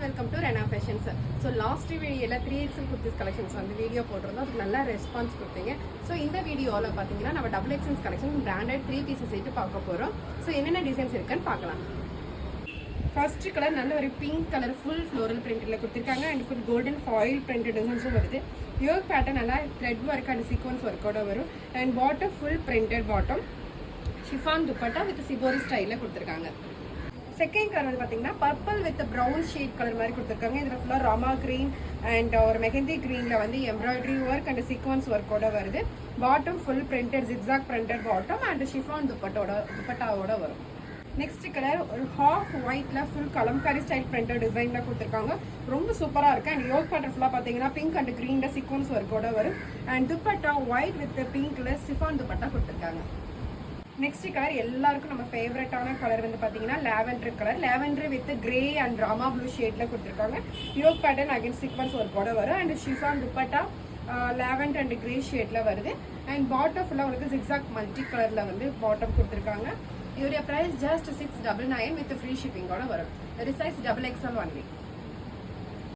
welcome to Rana Fashions. So last video 3XL kurtis collections வந்து video போட்டிருந்தோம். அதுக்கு நல்ல ரெஸ்பான்ஸ் கொடுத்தீங்க. ஸோ இந்த வீடியோவில் பார்த்தீங்கன்னா நம்ம XXL கலெக்ஷன் பிராண்டட் 3 பீசஸ் சேர்த்து பார்க்க போகிறோம். ஸோ என்னென்ன டிசைன்ஸ் இருக்குன்னு பார்க்கலாம். ஃபர்ஸ்ட் கலர் நல்ல ஒரு பிங்க் கலர் ஃபுல் ஃப்ளோரல் பிரிண்டில் கொடுத்துருக்காங்க and full golden foil printed டிசைன்ஸும் வருது. யோக் பேட்டர்ன் நல்லா த்ரெட் ஒர்க் அண்ட் சீக்வன்ஸ் ஒர்க்கோட வரும் and bottom full printed bottom chiffon dupatta with shibori ஸ்டைலில் கொடுத்துருக்காங்க. செகண்ட் கலர் வந்து பார்த்தீங்கன்னா purple with brown shade colour மாதிரி கொடுத்துருக்காங்க. இதில் ஃபுல்லாக ராமா க்ரீன் அண்ட் ஒரு மெஹந்தி க்ரீனில் வந்து எம்ப்ராய்டரி ஒர்க் அண்ட் சீக்வன்ஸ் ஒர்க்கோட வருது. Bottom full printed zigzag printed bottom and chiffon துப்பட்டாவோட வரும். நெக்ஸ்ட் கலர் ஒரு ஹாஃப் ஒயிட்ல ஃபுல் கலம்காரி ஸ்டைல் பிரிண்டட் டிசைன்ல கொடுத்துருக்காங்க. ரொம்ப சூப்பரா இருக்கு. அண்ட் யோக் பேட்டர்ன் ஃபுல்லா பாத்தீங்கன்னா பிங்க் அண்ட் கிரீன்ல சீக்வன்ஸ் ஒர்க்கோட வரும் அண்ட் துப்பட்டா ஒயிட் வித் பிங்க்ல சிஃபான் துப்பட்டா கொடுத்துருக்காங்க. நெக்ஸ்ட் கலர் எல்லாருக்கும் நம்ம ஃபேவரட்டான கலர் வந்து பார்த்தீங்கன்னா lavender colour. Lavender with grey and Rama blue ஷேட்ல கொடுத்துருக்காங்க. யோக் பேட்டர்ன் அகைன் சீக்வன்ஸ் ஒர்க்கோட வரும் and chiffon dupatta lavender and grey ஷேட்ல வருது அண்ட் பாட்டம் ஃபுல்லாக உங்களுக்கு ஜிக்ஸாக் மல்டி கலர்ல வந்து பாட்டம் கொடுத்துருக்காங்க. இதோடைய ப்ரைஸ் ஜஸ்ட் 699 வித் ஃப்ரீ ஷிப்பிங்கோட வரும். Size XXL only.